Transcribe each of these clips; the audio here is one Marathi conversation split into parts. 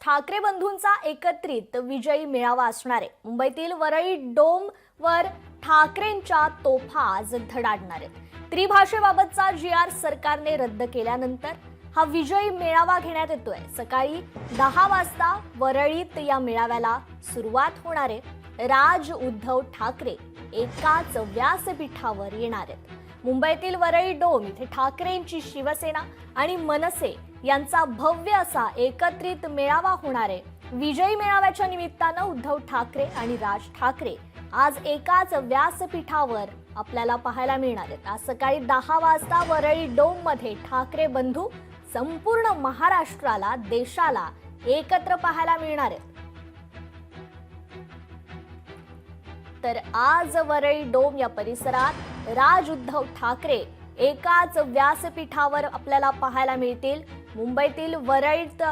ठाकरे बंधूंचा एकत्रित विजयी मेळावा असणार आहे। मुंबईतील वरळी डोमवर ठाकरेंच्या तोफा आज धडाडणार आहेत। त्रिभाषेबाबतचा GR सरकारने रद्द केल्यानंतर हा विजयी मेळावा घेण्यात येतोय। सकाळी 10 वाजता वरळीत या मेळाव्याला सुरुवात होणार आहे। राज उद्धव ठाकरे एकाच व्यासपीठावर येणार आहेत। मुंबईतील वरळी डोम इथे ठाकरेंची शिवसेना आणि मनसे यांचा भव्य असा एकत्रित मेळावा होणार आहे। विजयी मेळाव्याच्या निमित्तानं उद्धव ठाकरे आणि राज ठाकरे आज एकाच व्यासपीठावर आपल्याला पाहायला मिळणार आहेत। आज सकाळी 10 वाजता वरळी डोम मध्ये ठाकरे बंधू संपूर्ण महाराष्ट्राला देशाला एकत्र पाहायला मिळणार आहेत। तर आज वरळी डोम या परिसरात राज उद्धव ठाकरे एकाच व्यासपीठावर आपल्याला पाहायला मिळतील। मुंबईतील वरळीत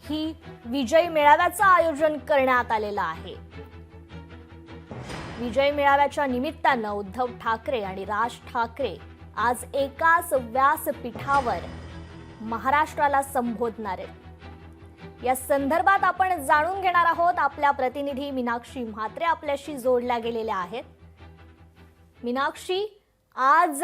ही विजय मेळाव्याचं आयोजन करण्यात आलेलं आहे। विजय मेळाव्याच्या निमित्तानं उद्धव ठाकरे आणि राज ठाकरे आज एकाच व्यासपीठावर महाराष्ट्राला संबोधणार आहेत। या संदर्भात आपण जाणून घेणार आहोत। आपल्या प्रतिनिधी मीनाक्षी म्हात्रे आपल्याशी जोडल्या गेलेल्या आहेत। मीनाक्षी, आज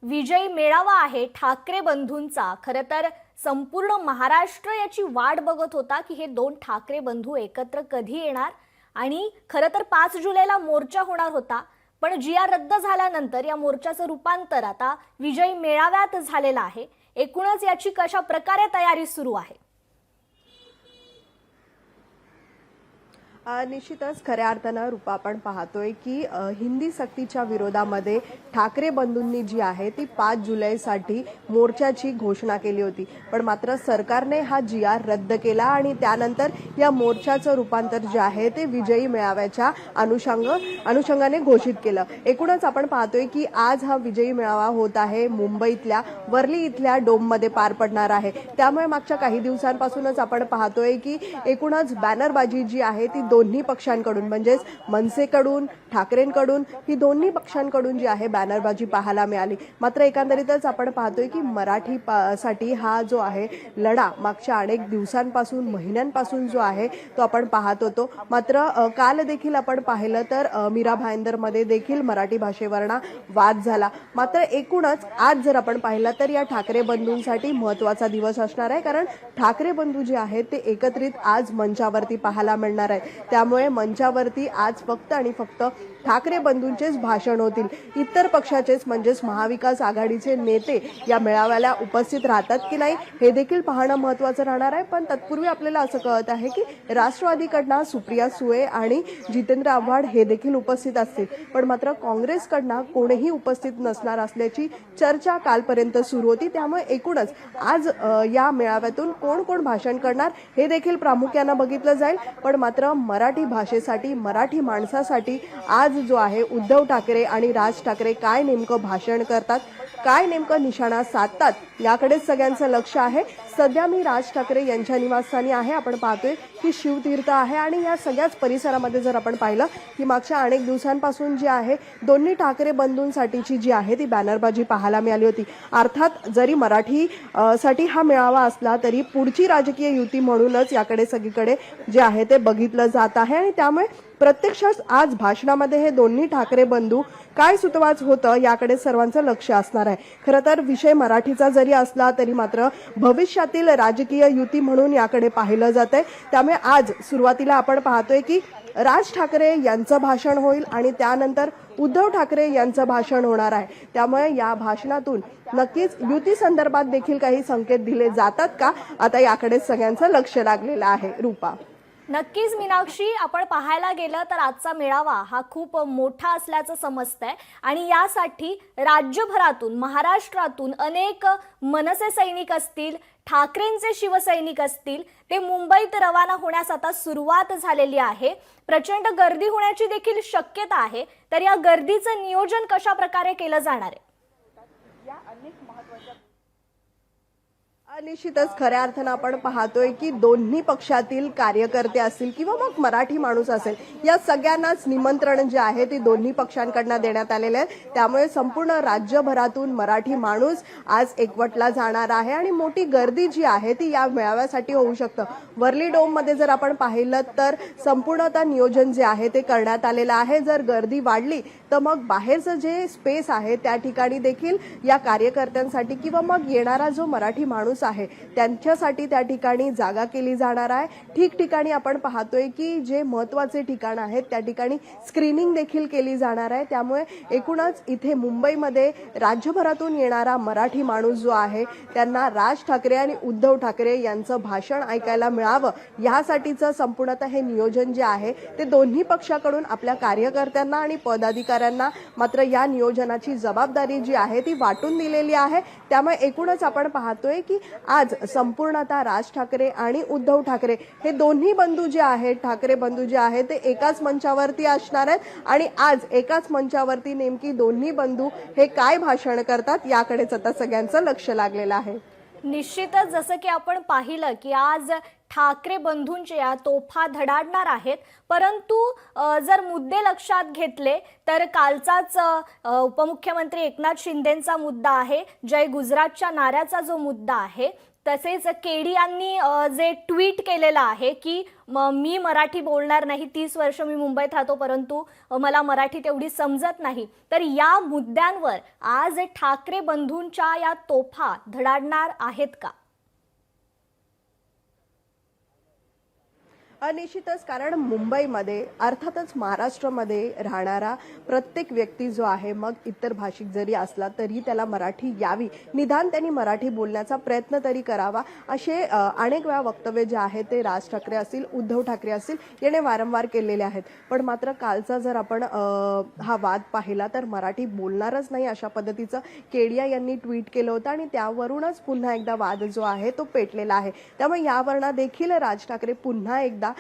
विजय मेळावा आहे ठाकरे बंधूंचा। खरं तर संपूर्ण महाराष्ट्र याची वाट बघत होता की हे दोन ठाकरे बंधू एकत्र कधी येणार आणि खरं तर 5 जुलैला मोर्चा होणार होता, पण GR रद्द झाल्यानंतर या मोर्चाचं रूपांतर आता विजय मेळाव्यात झालेलं आहे। एकूणच याची कशा प्रकारे तयारी सुरू आहे? निश्चितच खऱ्या अर्थानं रूपा आपण पाहतोय की हिंदी सक्तीच्या विरोधामध्ये ठाकरे बंधूंनी जी आहे ती 5 जुलैसाठी मोर्चाची घोषणा केली होती, पण मात्र सरकारने हा GR रद्द केला आणि त्यानंतर या मोर्चाचं रूपांतर जे आहे ते विजयी मेळाव्याच्या अनुषंगाने घोषित केलं। एकूणच आपण पाहतोय की आज हा विजयी मेळावा होत आहे मुंबईतल्या वरळी इथल्या डोममध्ये पार पडणार आहे। त्यामुळे मागच्या काही दिवसांपासूनच आपण पाहतोय की एकूणच बॅनरबाजी जी आहे ती दोन्ही पक्षांकडून म्हणजेच मनसेकडून ठाकरेंकडून ही दोन्ही पक्षांकडून जी आहे बॅनरबाजी पाहायला मिळाली। मात्र एकंदरीतच आपण पाहतोय की मराठी साठी हा जो आहे लढा मागच्या अनेक दिवसांपासून महिन्यांपासून जो आहे तो आपण पाहत होतो। मात्र काल देखील आपण पाहिलं तर मीरा भाईंदरमध्ये देखील मराठी भाषेवरना वाद झाला। मात्र एकूणच आज जर आपण पाहिलं तर या ठाकरे बंधूंसाठी महत्त्वाचा दिवस असणार आहे, कारण ठाकरे बंधू जे आहेत ते एकत्रित आज मंचावरती पाहायला मिळणार आहे। त्यामुळे मंचावरती आज फक्त आणि फक्त ठाकरे बंधूंचेच भाषण होतील। इतर पक्षाचेच म्हणजेच महाविकास आघाडीचे नेते या मेळाव्याला उपस्थित राहतात की नाही हे देखील पाहणं महत्त्वाचं राहणार आहे। पण तत्पूर्वी आपल्याला असं कळत आहे की राष्ट्रवादीकडनं सुप्रिया सुळे आणि जितेंद्र आव्हाड हे देखील उपस्थित असतील, पण मात्र काँग्रेसकडनं कोणीही उपस्थित नसणार असल्याची चर्चा कालपर्यंत सुरू होती। त्यामुळे एकूणच आज या मेळाव्यातून कोण कोण भाषण करणार हे देखील प्रामुख्यानं बघितलं जाईल। पण मात्र मराठी भाषेसाठी मराठी माणसासाठी आज जो आहे उद्धव ठाकरे आणि राज ठाकरे काय नेमकं भाषण करतात, काय नेमकं निशाणा साधतात याकडेच सगळ्यांचं लक्ष आहे। सध्या मी राज ठाकरे यांच्या निवासस्थानी आहे। आपण पाहतोय की शिवतीर्थ आहे आणि या सगळ्याच परिसरामध्ये जर आपण पाहिलं की मागच्या अनेक दिवसांपासून जी आहे दोन्ही ठाकरे बंधूंसाठीची जी आहे ती बॅनरबाजी पाहायला मिळाली होती। अर्थात जरी मराठी साठी हा मेळावा असला तरी पुढची राजकीय युती म्हणूनच याकडे सगळीकडे जे आहे ते बघितलं जात आहे आणि त्यामुळे प्रत्यक्षात आज भाषणामध्ये हे दोन्ही ठाकरे बंधू काय सुतवाच होतं याकडे सर्वांचं लक्ष असणार आहे। खरं तर विषय मराठीचा जरी असला तरी मात्र भविष्यातील राजकीय युती म्हणून याकडे पाहिलं जातंय। त्यामुळे आज सुरुवातीला आपण पाहतोय की राज ठाकरे यांचं भाषण होईल आणि त्यानंतर उद्धव ठाकरे यांचं भाषण होणार आहे। त्यामुळे या भाषणातून नक्कीच युती संदर्भात देखील काही संकेत दिले जातात का, आता याकडे सगळ्यांचं लक्ष लागलेलं आहे। रूपा, नक्कीच मीनाक्षी, आपण पाहायला गेलं तर आजचा मेळावा हा खूप मोठा असल्याचं समजतंय आणि यासाठी राज्यभरातून महाराष्ट्रातून अनेक मनसे सैनिक असतील, ठाकरेंचे शिवसैनिक असतील, ते मुंबईत रवाना होण्यास आता सुरुवात झालेली आहे। प्रचंड गर्दी होण्याची देखील शक्यता आहे। तर या गर्दीचं नियोजन कशा प्रकारे केलं जाणार आहे? निश्चितच खऱ्या अर्थानं आपण पाहतोय की दोन्ही पक्षातील कार्यकर्ते असतील किंवा मग मराठी माणूस असेल, या सगळ्यांनाच निमंत्रण जे आहे ते दोन्ही पक्षांकडनं देण्यात आलेले आहे. त्यामुळे संपूर्ण राज्यभरातून मराठी माणूस आज एकवटला जाणार आहे आणि मोठी गर्दी जी आहे ती या मेळाव्यासाठी होऊ शकतं. वर्ली डोममध्ये जर आपण पाहिलं तर संपूर्णतः नियोजन जे आहे ते करण्यात आलेलं आहे. जर गर्दी वाढली तर मग बाहेरचं जे स्पेस आहे त्या ठिकाणी देखील या कार्यकर्त्यांसाठी किंवा मग येणारा जो मराठी माणूस आहे त्यांच्यासाठी त्या ठिकाणी जागा केली जाणार आहे. ठिकठिकाणी आपण पाहतोय की जे महत्त्वाचे ठिकाण आहेत त्या ठिकाणी स्क्रीनिंग देखील केली जाणार आहे. त्यामुळे एकूणच इथे मुंबईमध्ये राज्यभरातून येणारा मराठी माणूस जो आहे त्यांना राज ठाकरे आणि उद्धव ठाकरे यांचं भाषण ऐकायला मिळावं यासाठीचं संपूर्णतः हे नियोजन जे आहे ते दोन्ही पक्षाकडून आपल्या कार्यकर्त्यांना आणि पदाधिकाऱ्यांना मात्र या नियोजनाची जबाबदारी जी आहे ती वाटून दिलेली आहे. त्यामुळे एकूणच आपण पाहतोय की आज संपूर्णतः राज ठाकरे आणि उद्धव ठाकरे हे दोन्ही बंधू जे आहेत, ठाकरे बंधू जे आहेत ते एकाच मंचावरती असणार आहेत आणि आज एकाच मंचावरती नेमकी दोन्ही बंधू हे काय भाषण करतात याकडेच आता सगळ्यांचं लक्ष लागलेलं आहे. निश्चितच जसं की आपण पाहिलं की आज ठाकरे बंधूंचे या तोफा धडाडणार आहेत. परंतु जर मुद्दे लक्षात घेतले तर कालचाच उपमुख्यमंत्री एकनाथ शिंदेंचा मुद्दा आहे, जय गुजरातच्या नाऱ्याचा जो मुद्दा आहे, तसेच केडी यांनी जे ट्विट केलेलं आहे की मी मराठी बोलणार नाही, 30 वर्ष मी मुंबईत राहतो परंतु मला मराठी तेवढी समजत नाही. तर या मुद्द्यांवर आज ठाकरे बंधूंच्या या तोफा धडाडणार आहेत का? निश्चितच, कारण मुंबईमध्ये अर्थातच महाराष्ट्रामध्ये राहणारा प्रत्येक व्यक्ती जो आहे मग इतर भाषिक जरी असला तरी त्याला मराठी यावी, निदान त्यांनी मराठी बोलण्याचा प्रयत्न तरी करावा, असे अनेक वेळा वक्तव्य जे आहे ते राज ठाकरे असतील, उद्धव ठाकरे असतील याने वारंवार केलेले आहेत. पण मात्र कालचा जर आपण हा वाद पाहिला तर मराठी बोलणारच नाही अशा पद्धतीचं केडिया यांनी ट्विट केलं होतं आणि त्यावरूनच पुन्हा एकदा वाद जो आहे तो पेटलेला आहे. त्यामुळे यावरनं देखील राज ठाकरे पुन्हा एकदा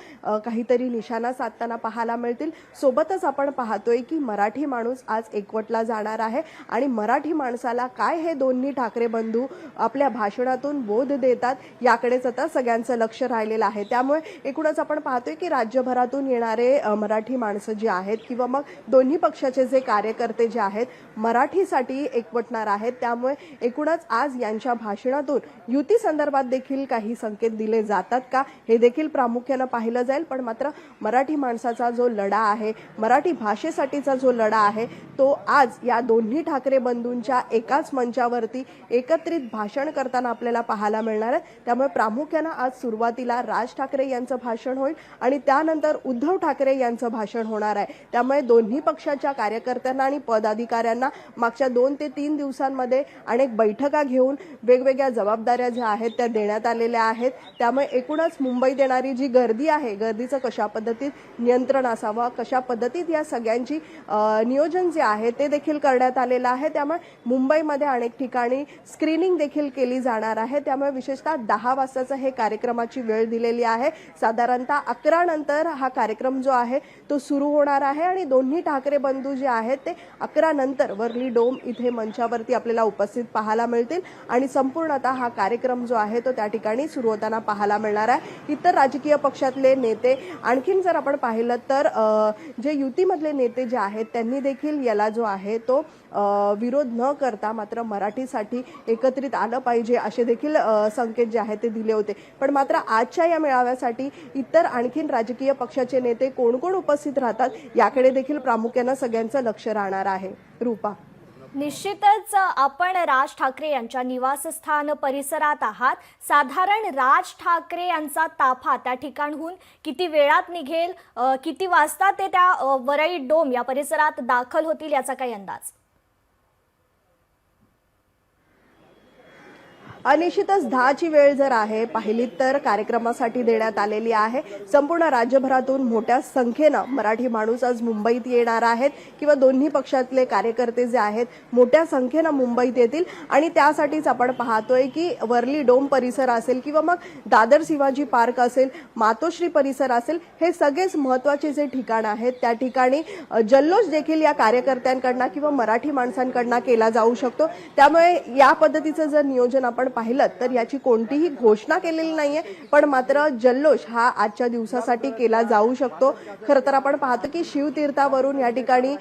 काहीतरी निशाणा साधताना पाहायला मिळतील. सोबतच आपण पाहतोय की मराठी माणूस आज एकवटला जाणार आहे आणि मराठी माणसाला काय हे दोन्ही ठाकरे बंधू आपल्या भाषणातून बोध देतात याकडेच आता सगळ्यांचं लक्ष राहिलेलं आहे. त्यामुळे एकूणच आपण पाहतोय की राज्यभरातून येणारे मराठी माणसं जी आहेत किंवा मग दोन्ही पक्षाचे जे कार्यकर्ते जे आहेत मराठीसाठी एकवटणार आहेत. त्यामुळे एकूणच आज यांच्या भाषणातून युती संदर्भात देखील काही संकेत दिले जातात का हे देखील प्रामुख्याने पाहिलं जाईल. पण मात्र मराठी माणसाचा जो लढा आहे, मराठी भाषेसाठीचा जो लढा आहे तो आज या दोन्ही ठाकरे बंधूंच्या एकाच मंचावरती एकत्रित भाषण करताना आपल्याला पाहायला मिळणार आहे. त्यामुळे प्रामुख्याने आज सुरुवातीला राज ठाकरे यांचं भाषण होईल आणि त्यानंतर उद्धव ठाकरे यांचं भाषण होणार आहे. त्यामुळे दोन्ही पक्षाच्या कार्यकर्त्यांना आणि पदाधिकाऱ्यांना मागच्या 2 ते 3 दिवसांमध्ये अनेक बैठका घेऊन वेगवेगळ्या जबाबदाऱ्या ज्या आहेत त्या देण्यात आलेल्या आहेत. त्यामुळे एकूणच मुंबईत येणारी जी गर्दी आहे, गर्दीचं कशा पद्धतीत नियंत्रण असावं, कशा पद्धतीत या सगळ्यांची नियोजन जे आहे ते देखील करण्यात आलेलं आहे. त्यामुळे मुंबईमध्ये अनेक ठिकाणी स्क्रीनिंग देखील केली जाणार आहे. त्यामुळे विशेषतः 10 वाजताचं हे कार्यक्रमाची वेळ दिलेली आहे. साधारणतः 11 नंतर हा कार्यक्रम जो आहे तो सुरू होणार आहे आणि दोन्ही ठाकरे बंधू जे आहेत ते 11 नंतर वर्ली डोम इथे मंचावरती आपल्याला उपस्थित पाहायला मिळतील आणि संपूर्णतः हा कार्यक्रम जो आहे तो त्या ठिकाणी सुरू होताना पाहायला मिळणार आहे. इतर राजकीय पक्षातले नेते आणखीन जर आपण पाहिलं तर जे युतीमधले नेते जे आहेत त्यांनी देखील याला जो आहे तो विरोध न करता मात्र मराठीसाठी एकत्रित आलं पाहिजे असे देखील संकेत जे आहेत ते दिले होते. पण मात्र आजच्या या मेळाव्यासाठी इतर आणखीन राजकीय पक्षाचे नेते कोण कोण उपस्थित राहतात याकडे देखील प्रामुख्याने सगळ्यांचं लक्ष राहणार आहे. रूपा, निश्चितच आपण राज ठाकरे यांच्या निवासस्थान परिसरात आहात. साधारण राज ठाकरे यांचा ताफा त्या ठिकाणहून किती वेळात निघेल, किती वाजता ते त्या वरळी डोम या परिसरात दाखल होतील याचा काही अंदाज? निश्चितच 10ची वेळ जर आहे पाहिली तर कार्यक्रमासाठी देण्यात आलेली आहे. संपूर्ण राज्यभरातून मोठ्या संख्येनं मराठी माणूस आज मुंबईत येणार आहेत किंवा दोन्ही पक्षातले कार्यकर्ते जे आहेत मोठ्या संख्येनं मुंबईत येतील आणि त्यासाठीच आपण पाहतोय की वर्ली डोम परिसर असेल किंवा मग दादर शिवाजी पार्क असेल, मातोश्री परिसर असेल, हे सगळेच महत्त्वाचे जे ठिकाण आहेत त्या ठिकाणी जल्लोष देखील या कार्यकर्त्यांकडनं किंवा मराठी माणसांकडनं केला जाऊ शकतो. त्यामुळे या पद्धतीचं जर नियोजन आपण पाहिलं तर याची कोणतीही घोषणा केलेली नाहीये, पण मात्र जल्लोष हा आजच्या दिवसासाठी केला जाऊ शकतो. खरं तर आपण पाहतो की शिवतीर्थावरून या ठिकाणी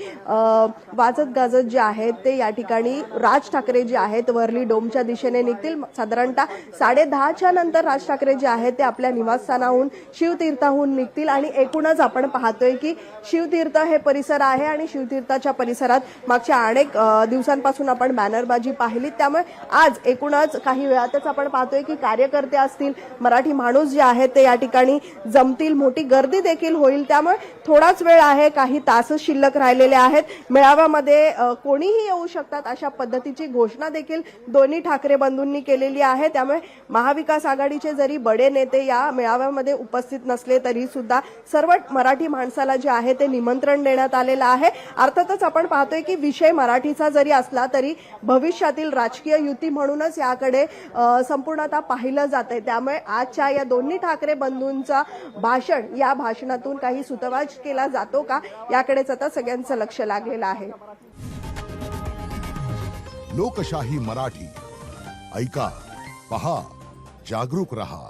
वाजत गाजत जे आहेत ते या ठिकाणी राज ठाकरे जे आहेत वर्ली डोमच्या दिशेने निघतील. साधारणतः 10:30च्या नंतर राज ठाकरे जे आहेत ते आपल्या निवासस्थानाहून शिवतीर्थाहून निघतील आणि एकूणच आपण पाहतोय की शिवतीर्थ हे परिसर आहे आणि शिवतीर्थाच्या परिसरात मागच्या अनेक दिवसांपासून आपण बॅनरबाजी पाहिली. त्यामुळे आज एकूणच काही वेळातच आपण पाहतोय की कार्यकर्ते असतील, मराठी माणूस जे आहेत ते या ठिकाणी जमतील, मोठी गर्दी देखील होईल. त्यामुळे थोडाच वेळ आहे, काही तासच शिल्लक राहिलेले आहेत. मेळाव्यामध्ये कोणीही येऊ शकतात अशा पद्धतीची घोषणा देखील दोन्ही ठाकरे बंधूंनी केलेली आहे. त्यामुळे महाविकास आघाडीचे जरी बडे नेते या मेळाव्यामध्ये उपस्थित नसले तरी सुद्धा सर्व मराठी माणसाला जे आहे ते निमंत्रण देण्यात आलेलं आहे. अर्थातच आपण पाहतोय की विषय मराठीचा जरी असला तरी भविष्यातील राजकीय युती म्हणूनच याकडे संपूर्णतः पाहिलं जातंय. त्यामुळे आजच्या या दोन्ही ठाकरे बंधूंचा भाषण, या भाषणातून काही सुतवाच केला जातो का याकडेच आता सगळ्यांचं लक्ष लागलेलं आहे. लोकशाही मराठी ऐका, पहा, जागरूक रहा.